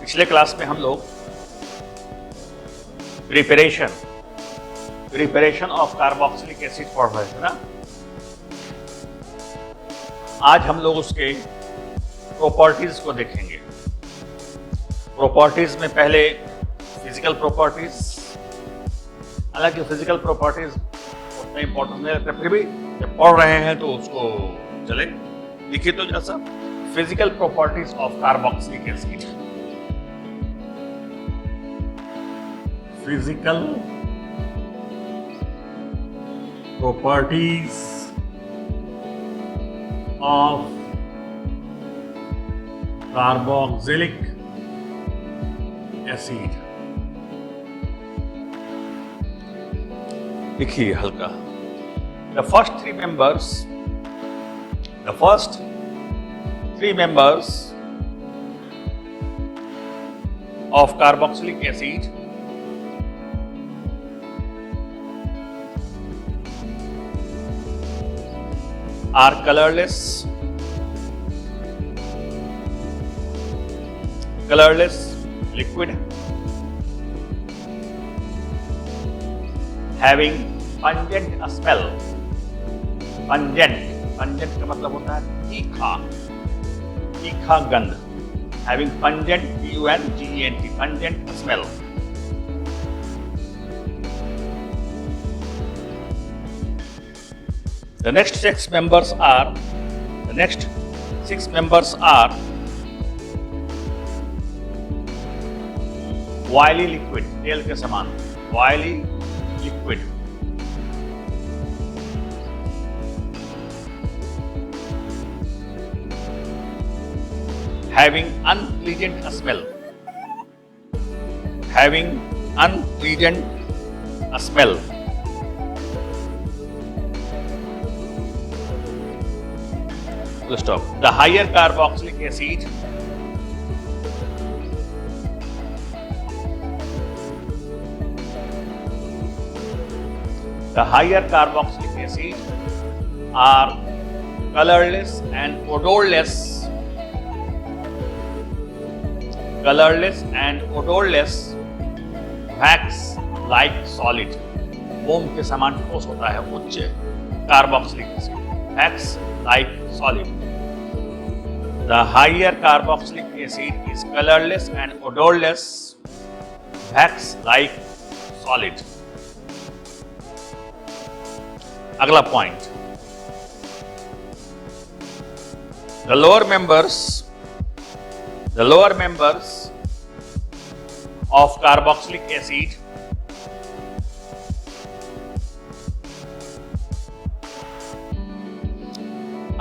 पिछले क्लास में हम लोग प्रिपरेशन ऑफ कार्बोक्सिलिक एसिड पढ़ रहे थे ना। आज हम लोग उसके प्रॉपर्टीज को देखेंगे। प्रॉपर्टीज में पहले फिजिकल प्रॉपर्टीज, हालांकि फिजिकल प्रॉपर्टीज उतना इंपॉर्टेंट नहीं लगता, फिर भी जब पढ़ रहे हैं तो उसको चले लिखिए तो जैसा physical properties of carboxylic acid. Physical properties of carboxylic acid। देखिए हल्का, the first three members of carboxylic acid are colorless liquid having pungent smell। pungent का मतलब होता है तीखा गंध। having pungent P-U-N-G-E-N-T pungent smell। The next six members are oily liquid, तेल के समान oily liquid, having unpleasant smell, Stop. The higher carboxylic acid are colorless and odorless, wax like solid। मोम के समान ठोस होता है उच्च carboxylic acid, wax like solid। The higher carboxylic acid is colorless and odorless, wax like solid। अगला point, the lower members of carboxylic acid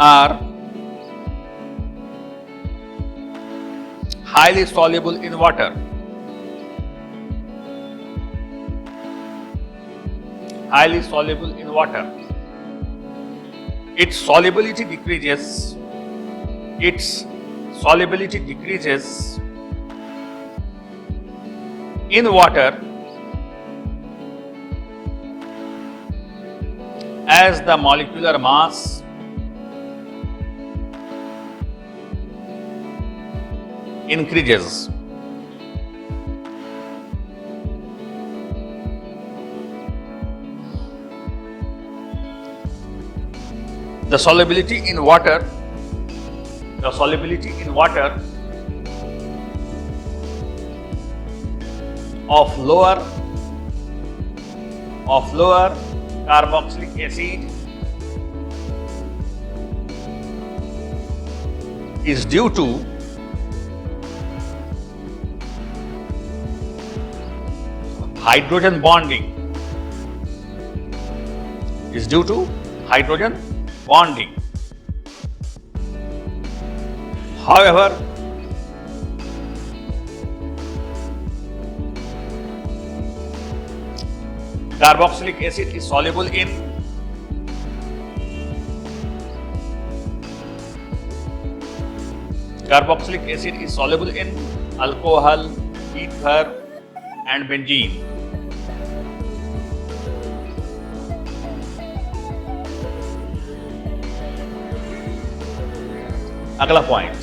are highly soluble in water, its solubility decreases in water as the molecular mass increases। The solubility in water of lower carboxylic acid is due to hydrogen bonding, However, carboxylic acid is soluble in alcohol, ether and benzene। अगला point,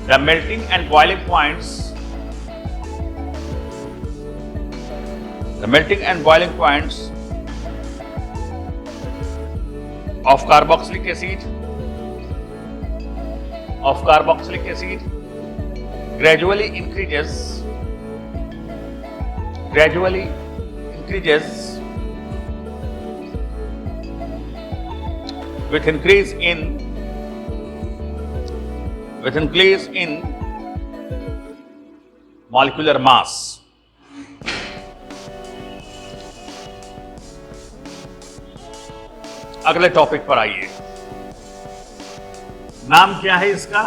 The melting and boiling points. The melting and boiling points of carboxylic acid gradually increases with increase in molecular mass. अगले topic पर आइए। नाम क्या है इसका?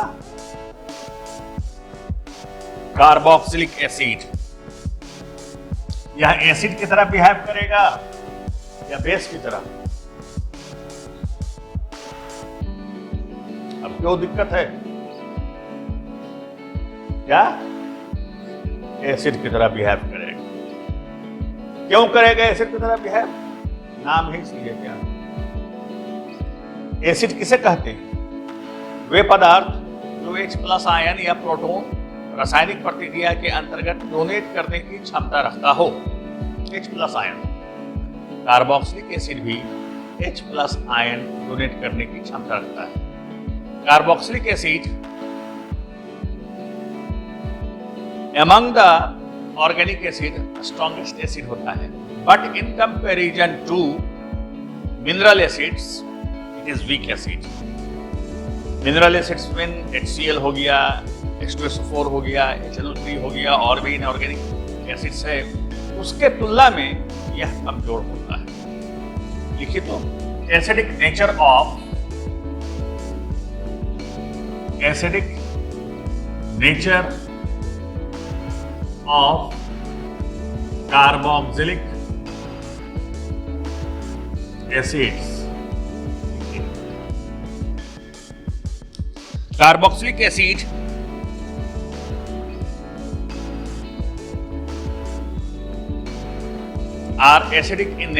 Carboxylic acid. यह acid की तरह बिहेव करेगा या बेस की तरह? अब क्यों दिक्कत है? क्या एसिड की तरह बिहेव करेगा? क्यों करेगा एसिड की तरह बिहेव? नाम ही इसलिए क्या? एसिड किसे कहते हैं? वे पदार्थ जो H+ आयन या प्रोटॉन रासायनिक प्रतिक्रिया के अंतर्गत डोनेट करने की क्षमता रखता हो। H+ आयन, कार्बोक्सिलिक एसिड भी H+ आयन डोनेट करने की क्षमता रखता है। Carboxylic acid among the organic acid strongest acid होता है, but in comparison to mineral acids it is weak acid. Mineral acids में HCl हो गया, H2SO4 हो गया, HNO3 हो गया और भी इनऑर्गेनिक एसिड्स है, उसके तुलना में यह कमजोर होता है। लिखिए तो, acidic nature of carboxylic acids. Carboxylic acid are acidic in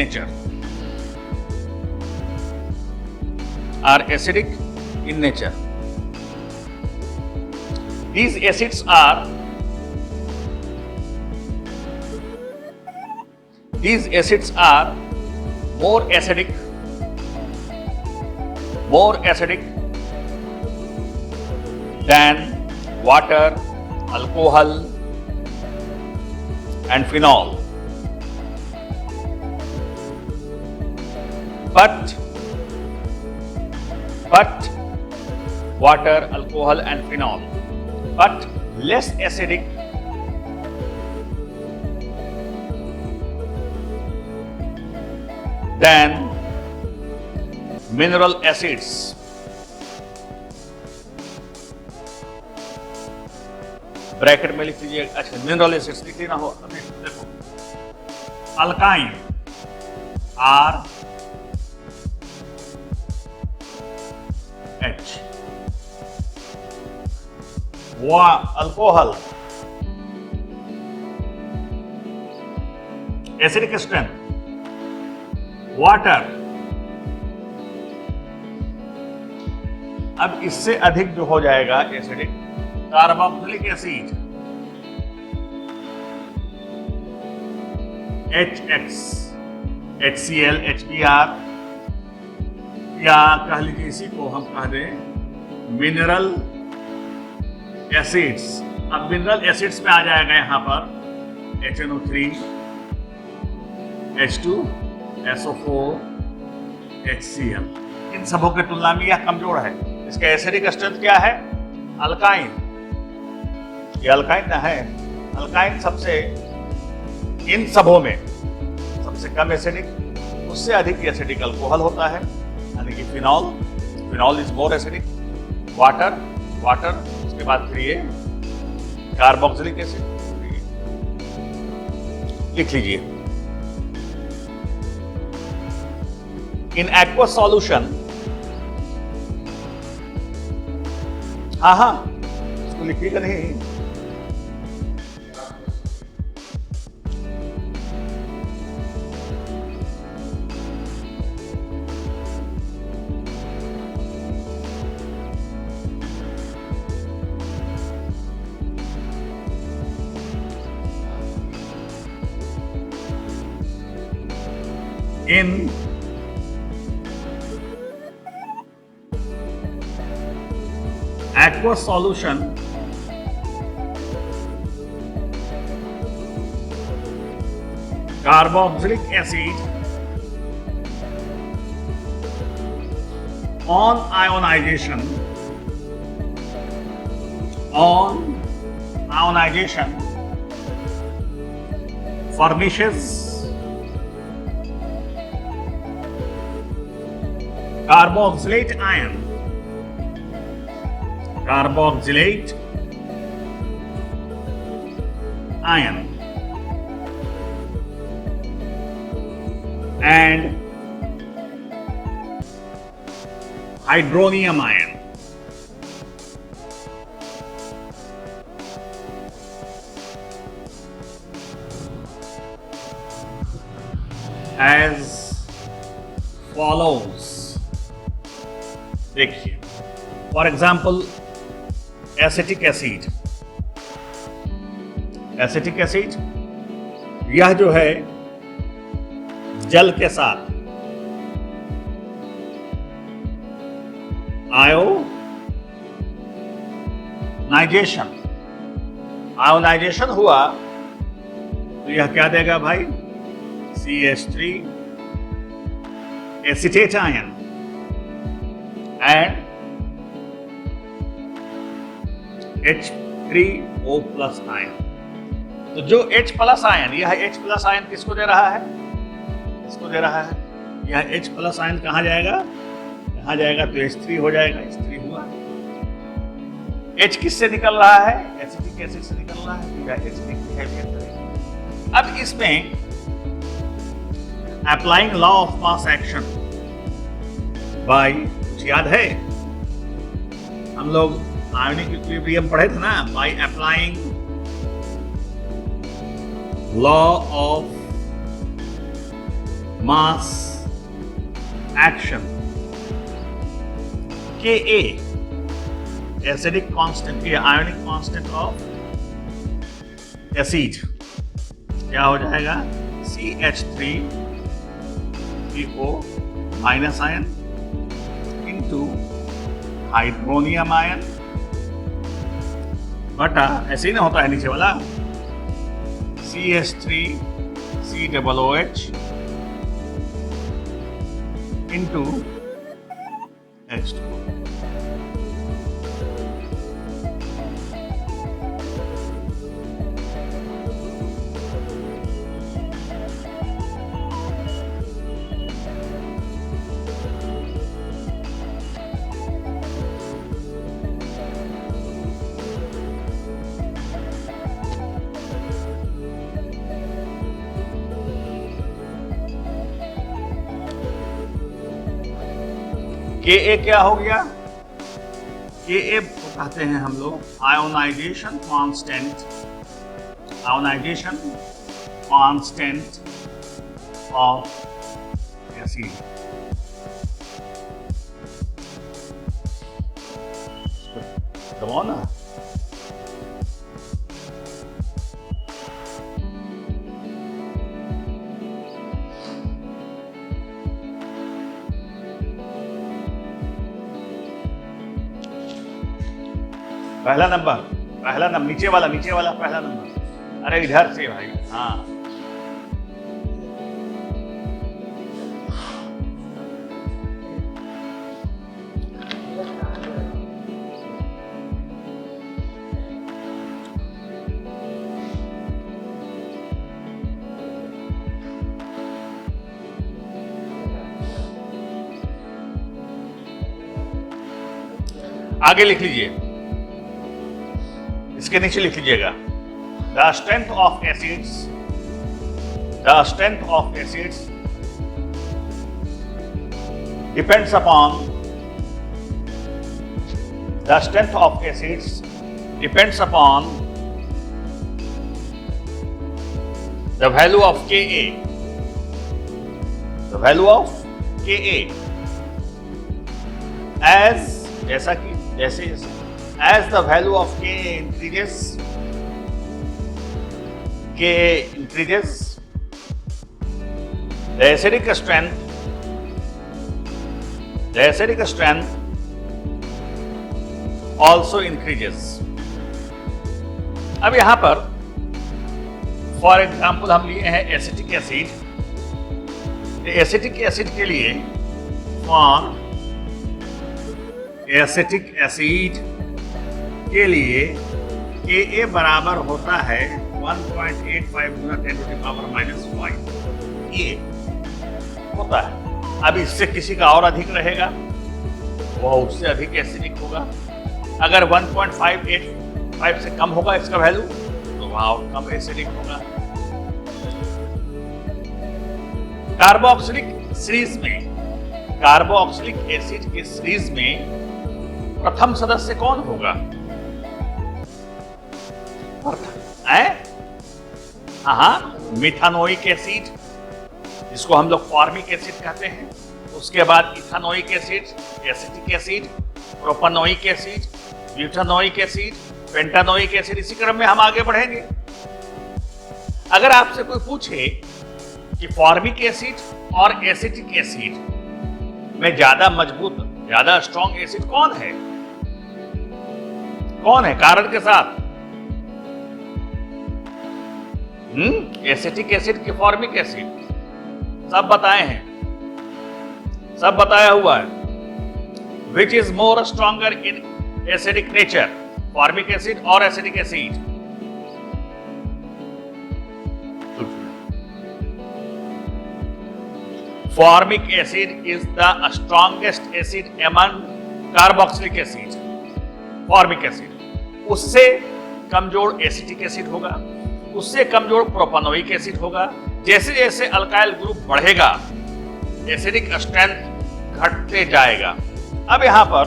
nature. These acids are more acidic than water, alcohol and phenol. But water, alcohol and phenol, but less acidic than mineral acids. Bracket में लिख लीजिए। अच्छा, mineral acids लिख लेना हो। अभी देखो, alkyne RH, alcohol acidic strength, water. अब इससे अधिक जो हो जाएगा acidic, carboxylic acid HX, HCl, HBr, या कह लीजिए इसी को हम कह दें मिनरल एसिड्स। अब मिनरल एसिड्स में आ जाएगा यहां पर HNO3, H2SO4, HCl। इन सबों के तुलना में यह कमजोर है। इसका एसिडिक स्ट्रेंथ क्या है? अल्काइन। ये अल्काइन ना है। अल्काइन सबसे, इन सबों में सबसे कम एसिडिक, उससे अधिक एसिडिक अल्कोहल होता है, यानी कि phenol is more acidic. Water, उसके बाद फिर ये कार्बोक्सिलिक एसिड। लिख लीजिए, इन एक्वस सॉल्यूशन, हाँ इसको लिखिएगा नहीं। in aqueous solution carboxylic acid on ionization furnishes carboxylate ion and hydronium ion. As follows. देखिए, फॉर एग्जाम्पल एसिटिक एसिड, यह जो है जल के साथ आयोनाइजेशन हुआ तो यह क्या देगा भाई? CH3 acetate ion and H3O plus ion. तो जो H प्लस आयन, यह H प्लस आयन किसको दे रहा है? इसको दे रहा है। यह H प्लस आयन कहाँ जाएगा? यहाँ जाएगा तो H3 हो जाएगा, H3 हुआ। H किससे निकल रहा है? एसिटिक एसिड से निकल रहा है, यह एसिडिक बिहेवियर करेगा। अब इसमें applying law of mass action by, कुछ याद है? हम लोग आयोनिक इक्विलिब्रियम पढ़े थे ना? By applying law of mass action, Ka acidic constant, ये आयोनिक कांस्टेंट ऑफ एसिड, क्या हो जाएगा? CH3PO minus ion into hydronium ion बटा, ऐसे ही ना होता है नीचे वाला, CH3COOH इंटू H2O। Ka क्या हो गया? Ka को कहते हैं हम लोग आयोनाइजेशन कांस्टेंट ऑफ एसिड। दबाओ ना। पहला नंबर, नीचे वाला पहला नंबर। अरे इधर से भाई, हाँ। आगे लिख लीजिए, इसके नीचे लिख लीजिएगा, the strength of acids depends upon the value of Ka जैसे as the value of Ka increases, The acidic strength also increases. अब यहां पर फॉर एग्जाम्पल हम लिए हैं एसिटिक एसिड। एसिटिक एसिड के लिए फॉर एसिटिक एसिड के लिए Ka बराबर होता है 1.85 गुना 10 टू द पावर -5। ये होता है। अब इससे किसी का और अधिक रहेगा, वह उससे अधिक एसिडिक होगा। अगर 1.585 से कम होगा इसका वैल्यू, तो वह और कम एसिडिक होगा। कार्बोक्सिलिक एसिड के सीरीज में प्रथम सदस्य कौन होगा? मिथानोइक एसिड, जिसको हम लोग फॉर्मिक एसिड कहते हैं। उसके बाद ethanoic acid, acetic acid, propanoic acid, butanoic acid, pentanoic acid. इसी क्रम में हम आगे बढ़ेंगे। अगर आपसे कोई पूछे कि फॉर्मिक एसिड और एसिटिक एसिड में ज्यादा मजबूत, ज्यादा स्ट्रॉन्ग एसिड कौन है? कारण के साथ। एसिटिक एसिड की फॉर्मिक एसिड, सब बताए हैं, सब बताया हुआ है। Which is more stronger in acidic nature, formic acid और acetic acid? Formic acid is the strongest acid among carboxylic acid. Formic acid, उससे कमजोर एसिटिक एसिड होगा, उससे कमजोर प्रोपानोइक एसिड होगा। जैसे जैसे अल्काइल ग्रुप बढ़ेगा, एसिडिक स्ट्रेंथ घटते जाएगा। अब यहां पर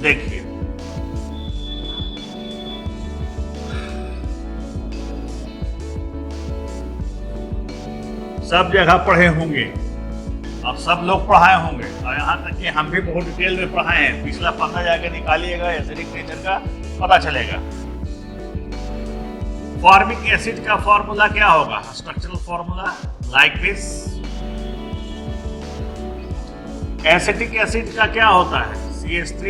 देखिए, सब जगह पढ़े होंगे और सब लोग पढ़ाए होंगे, और यहाँ तक कि हम भी बहुत डिटेल में पढ़ाए हैं। पिछला पन्ना जाके निकालिएगा, एसिडिक नेचर का पता चलेगा। फॉर्मिक एसिड का फॉर्मूला क्या होगा? Structural formula like this. Acetic acid का क्या होता है? CH3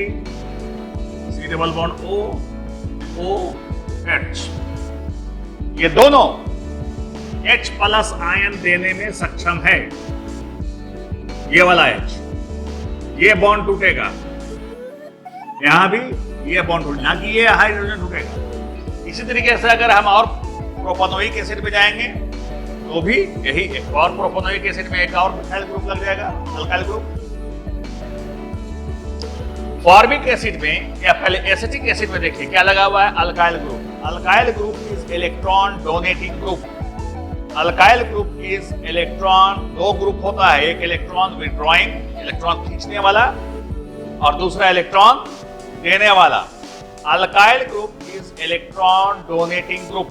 C double bond OH। ये दोनों H प्लस आयन देने में सक्षम है। ये वाला H, ये बॉन्ड टूटेगा, यहां भी ये बॉन्ड टूटेगा, कि ये हाइड्रोजन टूटेगा। इसी तरीके से अगर हम और प्रोपानोइक एसिड पे जाएंगे तो भी यही, एक और प्रोपानोइक एसिड में एक और मिथाइल ग्रुप लग जाएगा, अल्काइल ग्रुप। फॉर्मिक एसिड में या पहले एसिटिक एसिड में देखिए क्या लगा हुआ है? Alkyl group. Alkyl group is electron donating group. Alkyl group is electron, दो ग्रुप होता है, एक इलेक्ट्रॉन विड्रॉइंग, इलेक्ट्रॉन खींचने वाला, और दूसरा इलेक्ट्रॉन देने वाला। Alkyl group is electron donating group.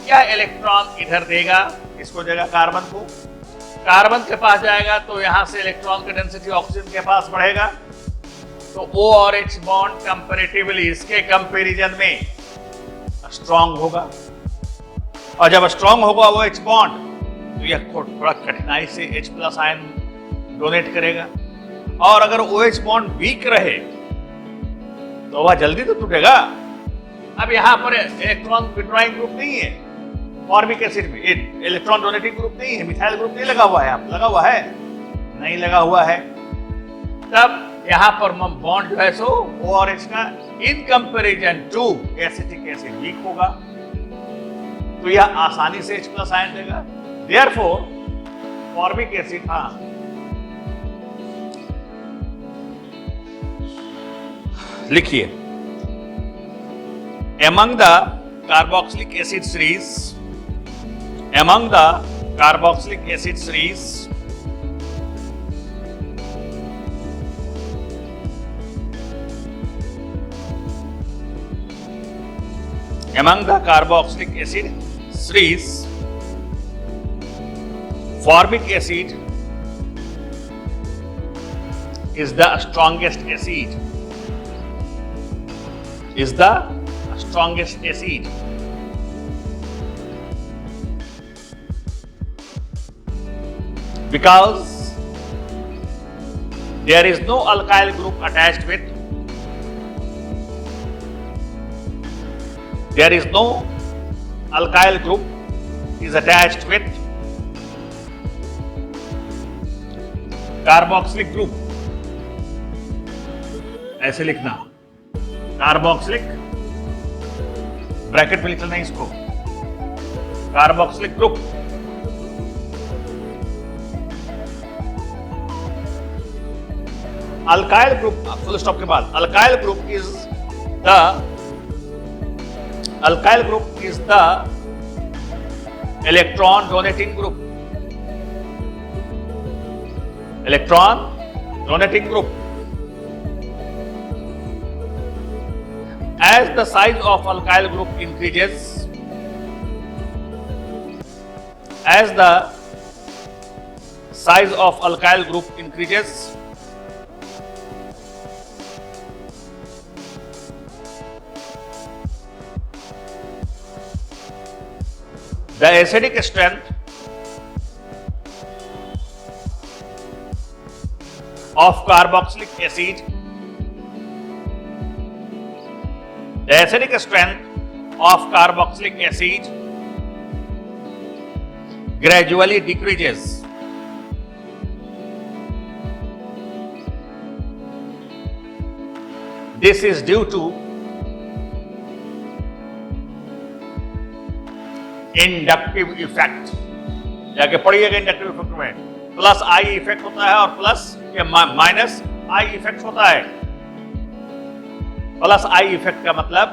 यह इलेक्ट्रॉन इधर देगा, इसको देगा कार्बन को, कार्बन के पास जाएगा तो यहां से इलेक्ट्रॉन की डेंसिटी ऑक्सीजन के पास बढ़ेगा, तो O और H बॉन्ड कंपैरेटिवली, इसके कंपैरिजन में स्ट्रॉन्ग होगा। और जब स्ट्रॉन्ग होगा वो H बॉन्ड, तो यह थोड़ा कठिनाई से H प्लस आयन डोनेट करेगा। और अगर OH बॉन्ड वीक रहे तो वह जल्दी तो टूटेगा। अब यहां पर इलेक्ट्रॉन विड्रॉइंग ग्रुप नहीं है, फॉर्मिक एसिड में इलेक्ट्रॉन डोनेटिंग ग्रुप नहीं है, मिथाइल ग्रुप नहीं लगा हुआ है। आप लगा हुआ है? नहीं लगा हुआ है। तब यहां पर बॉन्ड जो है सो O और H का in comparison to acetic acid weak होगा, तो यह आसानी से H प्लस आयन देगा। देयरफॉर फॉर्मिक एसिड, लिखिए, among the carboxylic acid series, among the carboxylic acid series, among the carboxylic acid series, formic acid is the strongest acid. Is the strongest acid. because there is no alkyl group attached with, there is no alkyl group is attached with carboxylic group. ऐसे लिखना, carboxylic, bracket में लिख लेना इसको, carboxylic group. Alkyl group, full stop के बाद, alkyl group is the electron donating group. Electron donating group. As the size of alkyl group increases, as the size of alkyl group increases, the acidic strength of carboxylic acid, the acidic strength of carboxylic acid gradually decreases. This is due to inductive effect. जाके पढ़िएगा inductive effect में plus I effect होता है और plus या minus I effect होता है. Plus I effect का मतलब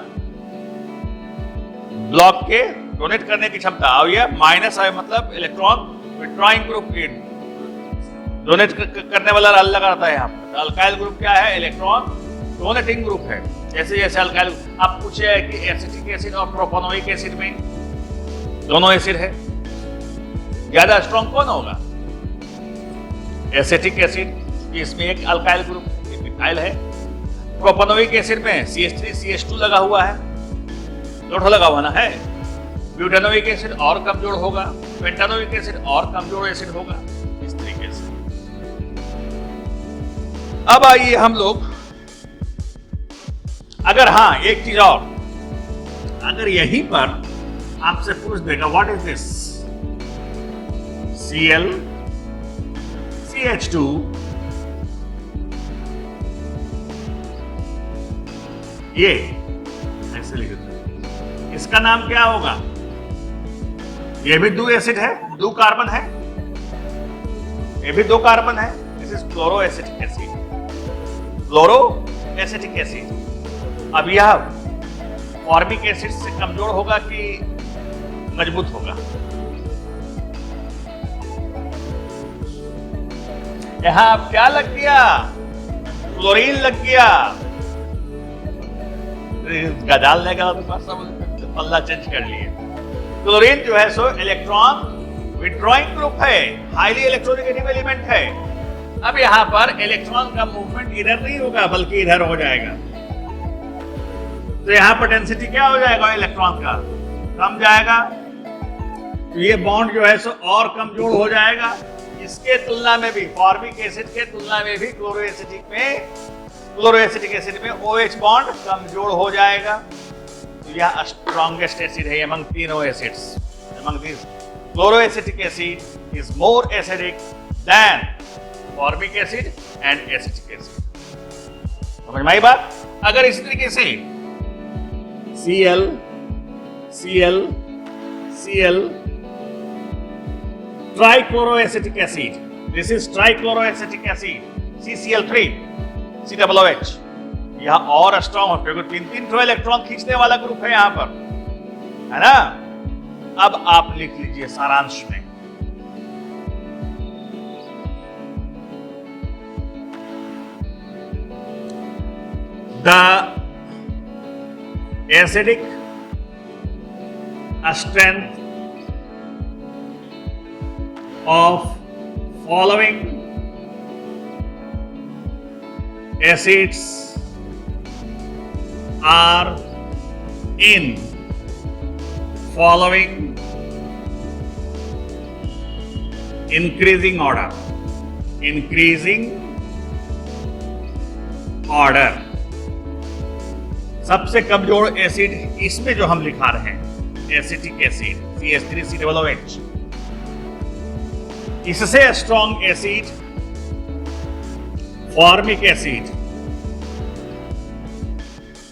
ब्लॉक के डोनेट करने की क्षमता, और यह माइनस आई मतलब इलेक्ट्रॉन विथड्रॉइंग ग्रुप की डोनेट करने वाला अलग आता है. यहाँ पर अल्काइल ग्रुप क्या है? इलेक्ट्रॉन डोनेटिंग ग्रुप है. जैसे जैसे अल्काइल, आप पूछे कि एसिटिक एसिड और प्रोपेनोइक एसिड में दोनों एसिड है, ज्यादा स्ट्रॉन्ग कौन होगा? एसिटिक एसिड, इसमें एक अल्काइल ग्रुप मिथाइल है. प्रोपेनोइक एसिड में CH3 CH2 लगा हुआ है, जोड़ लगा हुआ ना है. ब्यूटेनोइक एसिड और कमजोर होगा, पेंटानोइक एसिड और कमजोर एसिड होगा. इस तरीके से. अब आइए हम लोग, अगर हाँ एक चीज और, अगर यहीं पर आपसे पूछ देगा what is this, Cl CH2 ये ऐसे लिख दो, इसका नाम क्या होगा? ये भी दो एसिड है, दो कार्बन है, ये भी दो कार्बन है. This is chloro acetic acid, chloro acetic acid. अब यह फॉर्मिक एसिड से कमजोर होगा कि मजबूत होगा? यहां अब क्या लग गया? क्लोरीन लग गया. डालने का पल्ला चेंज कर लिए. क्लोरीन जो है सो इलेक्ट्रॉन विथड्रॉइंग ग्रुप है, हाईली इलेक्ट्रोनेगेटिव एलिमेंट है. अब यहां पर इलेक्ट्रॉन का मूवमेंट इधर नहीं होगा बल्कि इधर हो जाएगा. तो यहां पर डेंसिटी क्या हो जाएगा? इलेक्ट्रॉन का कम जाएगा. तो ये बॉन्ड जो है सो और कमजोर हो जाएगा. इसके तुलना में भी, फॉर्मिक एसिड के तुलना में भी क्लोरोएसिटिक एसिड में OH बॉन्ड कमजोर हो जाएगा. तो यह स्ट्रॉन्गेस्ट एसिड है among तीनों acids. among these chloroacetic acid is more acidic than formic acid and acetic acid. समझ में आई बात? अगर इसी तरीके से Cl trichloroacetic acid, this is trichloroacetic acid, CCl3 COOH, यह और स्ट्रॉन्ग है क्योंकि तीन इलेक्ट्रॉन खींचने वाला ग्रुप है यहां पर, है ना. अब आप लिख लीजिए सारांश में, the acidic strength of following acids are in following increasing order, increasing order. सबसे कमजोर एसिड इसमें जो हम लिखा रहे हैं एसिटिक एसिड CH3COOH। इससे strong acid formic acid.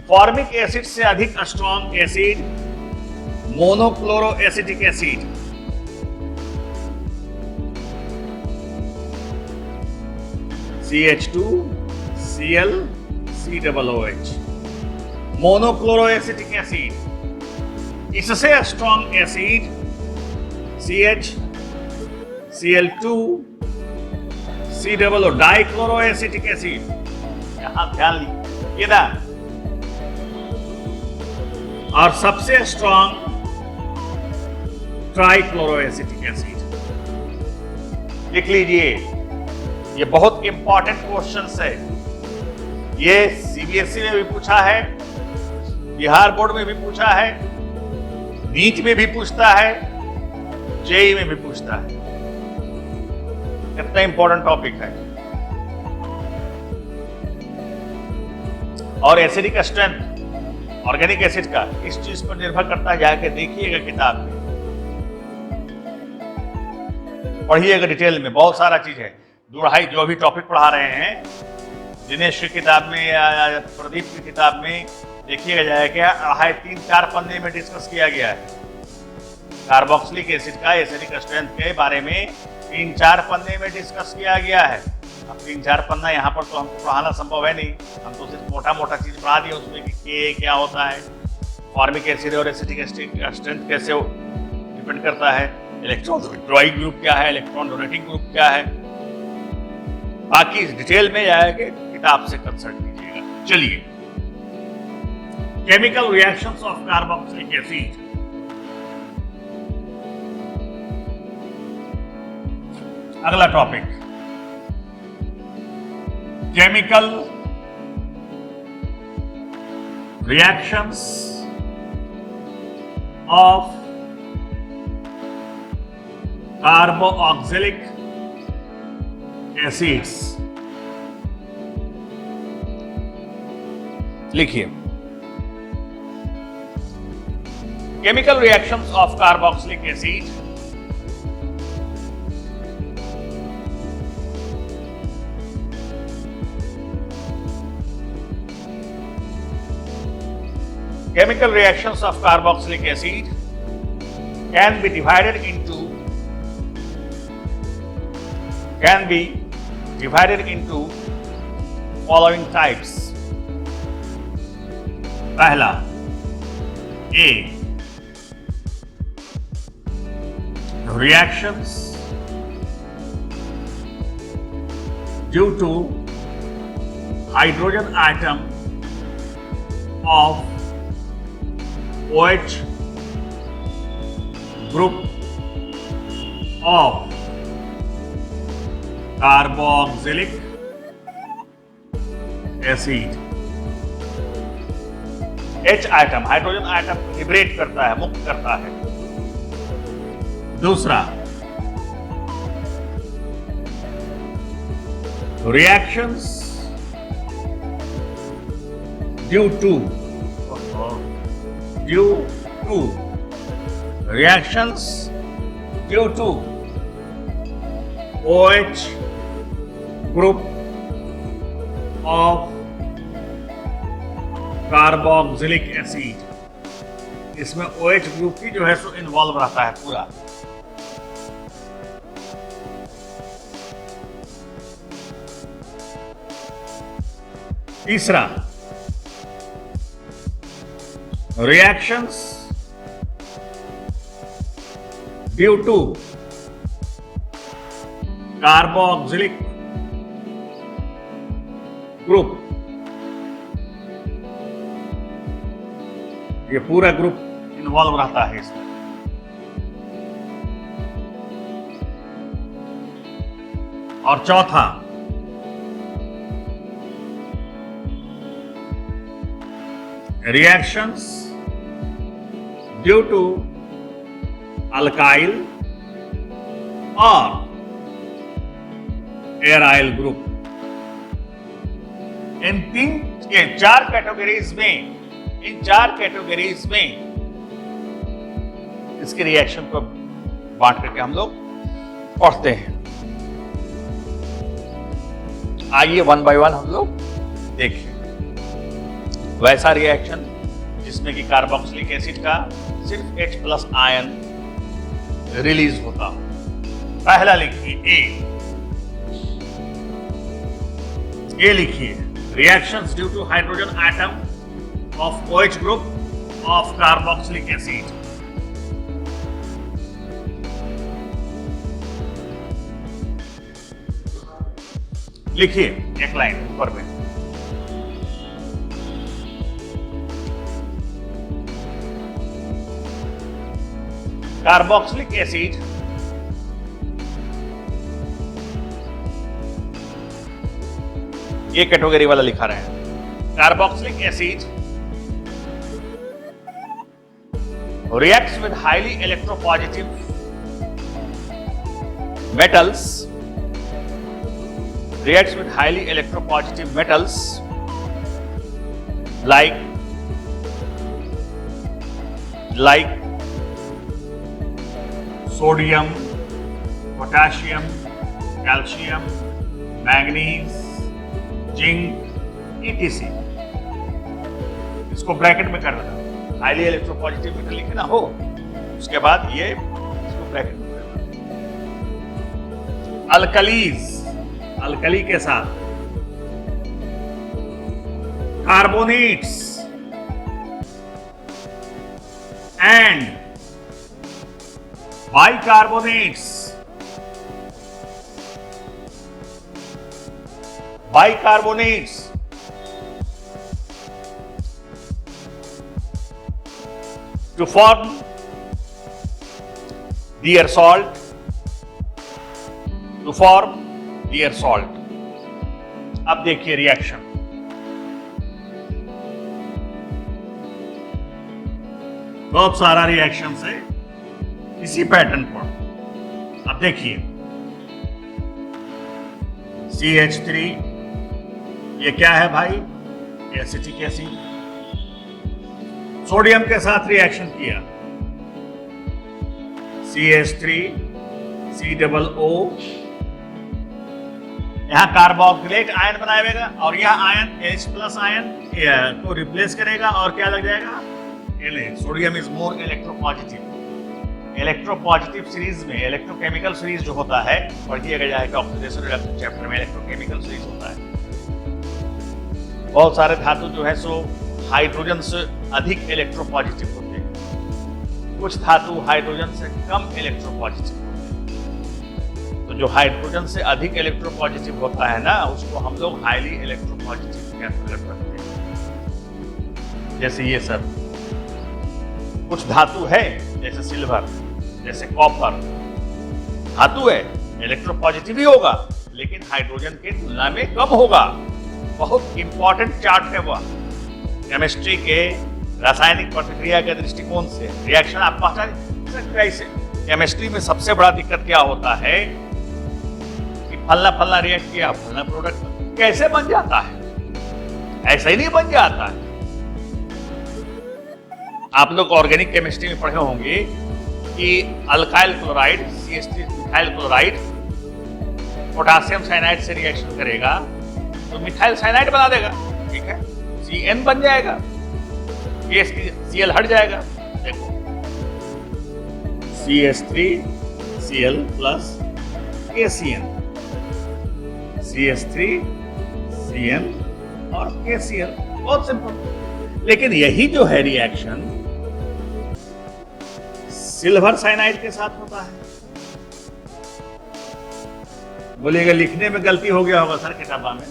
Formic acid से अधिक strong acid monochloro acetic acid. CH2ClCOOH monochloro acetic acid. इससे strong acid CHCl2COO dichloro acetic acid. यहां ध्यान लीजिए ना। और सबसे स्ट्रॉन्ग ट्राइक्लोरो एसिटिक एसिड। लिख लीजिए, ये बहुत इंपॉर्टेंट क्वेश्चंस है। ये सीबीएसई में भी पूछा है, बिहार बोर्ड में भी पूछा है, नीट में भी पूछता है, जेई में भी पूछता है। कितना इंपॉर्टेंट टॉपिक है। और एसिडिक स्ट्रेंथ ऑर्गेनिक एसिड का इस चीज पर निर्भर करता है। जाके देखिएगा किताब में, पढ़िएगा डिटेल में, बहुत सारा चीज है। दुढ़ाई जो भी टॉपिक पढ़ा रहे हैं, दिनेश की किताब में या प्रदीप की किताब में देखिएगा जाएगा, 2.5-3-4 पन्ने में डिस्कस किया गया है। कार्बोक्सिलिक एसिड का एसिडिक स्ट्रेंथ के बारे में 3-4 पन्ने में डिस्कस किया गया है। अब 3-4 पन्ना यहाँ पर तो हमको पढ़ाना संभव है नहीं, हम तो सिर्फ मोटा मोटा चीज पढ़ा दिए उसमें कि क्या होता है, फॉर्मिक एसिड और एसिडिक स्ट्रेंथ कैसे डिपेंड करता है, इलेक्ट्रॉन विथड्रॉइंग ग्रुप क्या है, इलेक्ट्रॉन डोनेटिंग ग्रुप क्या है। बाकी डिटेल में जाएगा किताब से कंसल्ट कीजिएगा। चलिए, chemical reactions of carboxylic acid. अगला topic, chemical reactions of carboxylic acids. लिखिए, chemical reactions of carboxylic acid chemical reactions of carboxylic acid can be divided into following types. पहला, A, reactions due to hydrogen atom of OH group of carboxylic acid। H atom hydrogen atom liberate करता है, मुक्त करता है। दूसरा, reactions due to reactions due to OH group of carboxylic acid. इसमें OH group की जो है सो इन्वॉल्व रहता है पूरा। तीसरा, reactions due to carboxylic group। ये पूरा ग्रुप इन्वॉल्व रहता है इसमें। और चौथा, reactions due to alkyl or aryl group. इन चार कैटेगरीज में इसके रिएक्शन को बांट करके हम लोग पढ़ते हैं। आइए वन बाय वन हम लोग देखें। वैसा रिएक्शन जिसमें कि कार्बोक्सिलिक एसिड का सिर्फ H+ आयन रिलीज होता हो। पहला लिखिए ए लिखिए, reactions due to hydrogen atom of OH group of carboxylic acid. लिखिए एक लाइन ऊपर में, कार्बोक्सिलिक एसिड ये कैटेगरी वाला लिखा रहे हैं। Carboxylic acid reacts with highly electropositive metals like sodium, potassium, calcium, manganese, zinc etc। इसको ब्रैकेट में कर देना, हाईली इलेक्ट्रोपॉजिटिव मेटल लिखना हो, उसके बाद ये इसको ब्रैकेट में कर देना। अल्कली के साथ carbonates and bicarbonates to form their salt, अब देखिए रिएक्शन। बहुत सारा रिएक्शन है इसी पैटर्न पर। अब देखिए CH3, ये क्या है भाई? Acetic acid. सोडियम के साथ रिएक्शन किया, CH3 COO, यहां कार्बोक्सिलेट आयन बनाएगा और यह आयन H+ आयन को रिप्लेस करेगा और क्या लग जाएगा? Sodium is more electropositive series में इलेक्ट्रोकेमिकल सीरीज जो होता है पढ़िएगा जाएगा ऑक्सीडेशन रिडक्शन चैप्टर में, इलेक्ट्रोकेमिकल सीरीज होता है। बहुत सारे धातु जो है सो हाइड्रोजन से अधिक इलेक्ट्रोपॉजिटिव होते हैं, कुछ धातु हाइड्रोजन से कम इलेक्ट्रोपॉजिटिव होते हैं। तो जो हाइड्रोजन से अधिक इलेक्ट्रोपॉजिटिव होता है ना, उसको हम लोग हाईली इलेक्ट्रोपॉजिटिव कैलकुलेट करते हैं। जैसे ये सब कुछ धातु है, जैसे सिल्वर, जैसे कॉपर, धातु है, इलेक्ट्रोपॉजिटिव ही होगा लेकिन हाइड्रोजन की तुलना में कम होगा। बहुत इंपॉर्टेंट चार्ट है वह केमिस्ट्री के रासायनिक प्रतिक्रिया के दृष्टिकोण से। रिएक्शन आप पहचान सकते हैं। केमिस्ट्री में सबसे बड़ा दिक्कत क्या होता है कि फलना रिएक्ट किया, फलना प्रोडक्ट कैसे बन जाता है? ऐसा ही नहीं बन जाता है। आप लोग ऑर्गेनिक केमिस्ट्री में पढ़े होंगे कि alkyl chloride CH3 methyl chloride potassium cyanide से रिएक्शन करेगा तो मिथाइल साइनाइड बना देगा, ठीक है, CN बन जाएगा, Cl हट जाएगा। देखो CH3Cl प्लस KCN, CH3CN और KCl, बहुत सिंपल। लेकिन यही जो है रिएक्शन सिल्वर साइनाइड के साथ होता है। बोलिएगा लिखने में गलती हो गया होगा सर किताबा में,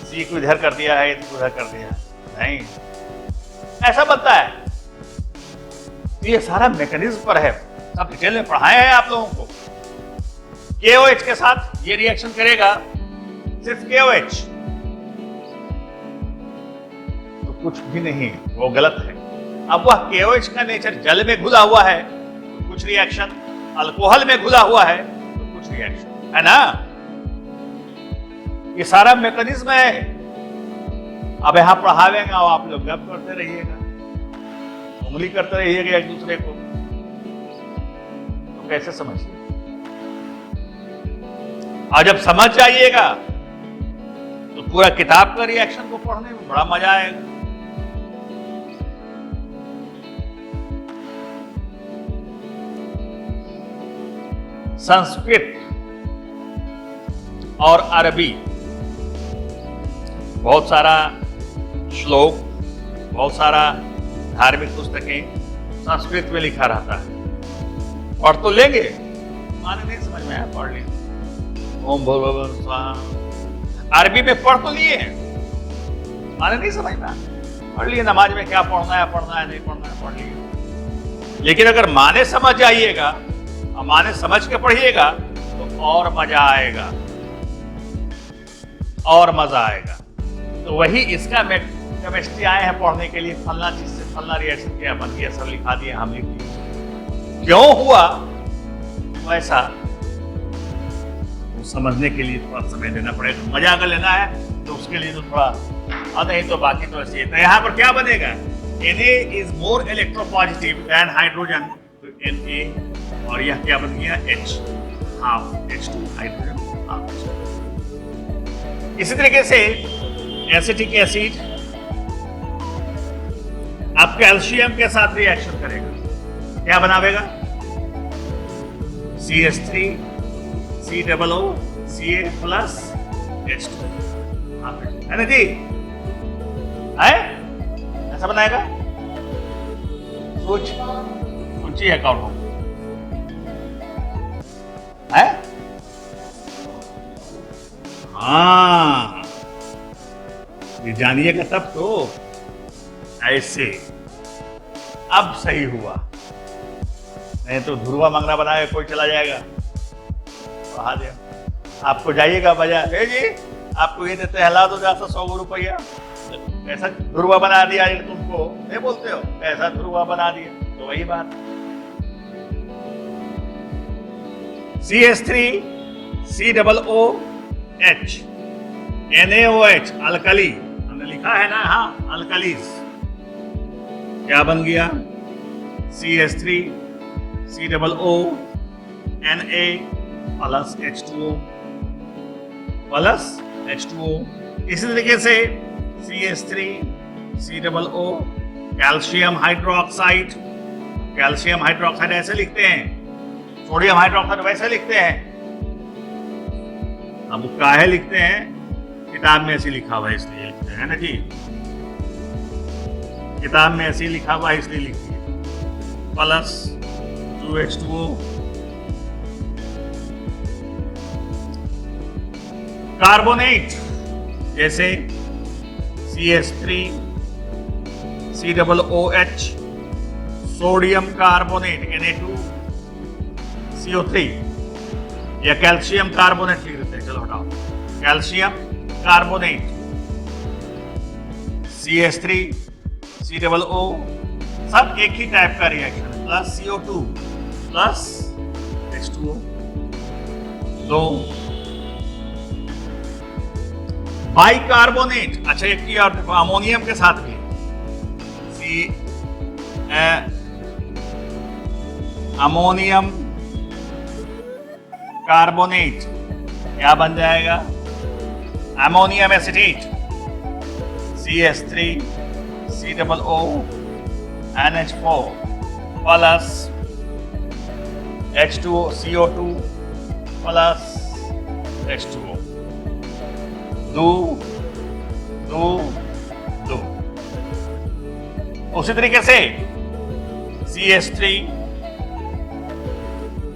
C को इधर कर दिया है, इसको उधर कर दिया है। नहीं, ऐसा बनता है। ये सारा मैकेनिज्म पर है, सब डिटेल में पढ़ाए हैं आप लोगों को। KOH के साथ ये रिएक्शन करेगा, सिर्फ KOH, तो कुछ भी नहीं, वो गलत है। अब वह KOH का नेचर जल में घुला हुआ है तो कुछ रिएक्शन, अल्कोहल में घुला हुआ है तो कुछ रिएक्शन, है ना? ये सारा मैकेनिज्म है। अब यहां पढ़ावेंगे और आप लोग गप करते रहिएगा, उंगली करते रहिएगा एक दूसरे को, तो कैसे समझिए? और जब समझ जाइएगा तो पूरा किताब का रिएक्शन को पढ़ने में बड़ा मजा आएगा। संस्कृत और अरबी, बहुत सारा श्लोक, बहुत सारा धार्मिक पुस्तकें संस्कृत में लिखा रहता है। पढ़ तो लेंगे, माने नहीं समझ में आया, पढ़ लेंगे ओम भूर्भुवः स्वाहा। अरबी में पढ़ तो लिए, माने नहीं समझ में आया, पढ़ लिए। नमाज में क्या पढ़ना है नहीं पढ़ना है, पढ़ लिए। लेकिन अगर माने समझ जाइएगा और माने समझ के पढ़िएगा तो और मजा आएगा, और मजा आएगा। तो वही इसका केमिस्ट्री आए हैं पढ़ने के लिए, फलना चीज से फलना रिएक्शन क्या बन गया, सब लिखा दिए, हम लिख दिए। क्यों हुआ वैसा, वो समझने के लिए थोड़ा समय देना पड़ेगा। मजा अगर लेना है तो उसके लिए तो थोड़ा, और नहीं तो बाकी तो ऐसे। तो यहाँ पर क्या बनेगा, Na is more electropositive than hydrogen, तो Na, और यह क्या बन गया, H, half H2 hydrogen half. इसी तरीके से एसिटिक एसिड अब कैल्शियम के साथ रिएक्शन करेगा, क्या बनावेगा, CH3 COO Ca plus H2, है ना जी, है ऐसा बनाएगा। सोचिए है कौन हो, है? हाँ, ये जानिएगा तब तो। ऐसे अब सही हुआ, नहीं तो ध्रुवा मंगना बनाए कोई चला जाएगा, कहा दिया आपको, जाइएगा बाजार, ए जी आपको ये देते, हिला दो जैसा 100 रुपया, ऐसा ध्रुवा बना दिया ये तुमको, नहीं बोलते हो, ऐसा ध्रुवा बना दिया। तो वही बात, CH3 COOH NaOH अल्कली, हमने लिखा है ना, हाँ अल्कलीज, क्या बन गया, CH3 COO Na plus H2O plus H2O। इसी तरीके से CH3 COO calcium hydroxide, calcium hydroxide ऐसे लिखते हैं, सोडियम हाइड्रोक्साइड वैसे लिखते हैं। अब काहे लिखते हैं, किताब में ऐसे लिखा हुआ है इसलिए लिखते हैं ना जी, किताब में ऐसे लिखा हुआ है इसलिए लिखिए, प्लस 2H2O। कार्बोनेट जैसे CH3 COOH sodium carbonate Na2CO3, या कैल्शियम कार्बोनेट लिख देते हैं, चलो हटाओ, कैल्शियम कार्बोनेट CH3 COO, सब एक ही टाइप का रिएक्शन है, प्लस CO2 प्लस H2O, दो बाइकार्बोनेट। अच्छा एक ही और अमोनियम के साथ भी अमोनियम कार्बोनेट, क्या बन जाएगा, ammonium acetate CH3 COO NH4 plus H2O CO2 plus H2O, दो दो दो। उसी तरीके से CH3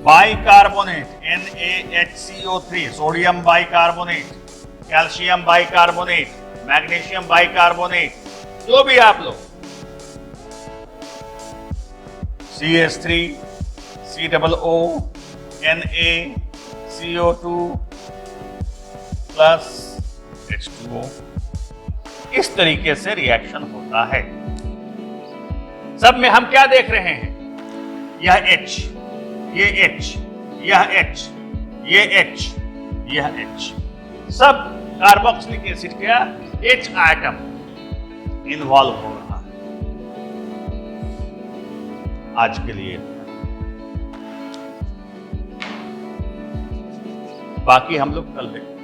bicarbonate NaHCO3 sodium bicarbonate, calcium bicarbonate, magnesium bicarbonate, जो भी आप लोग, CH3 COO NaCO2 plus H2O, इस तरीके से रिएक्शन होता है। सब में हम क्या देख रहे हैं, यह H, ये H, यह H, ये H, यह H, सब कार्बोक्सिलिक एसिड का H आइटम इन्वॉल्व हो रहा है। आज के लिए बाकी हम लोग कल देखेंगे।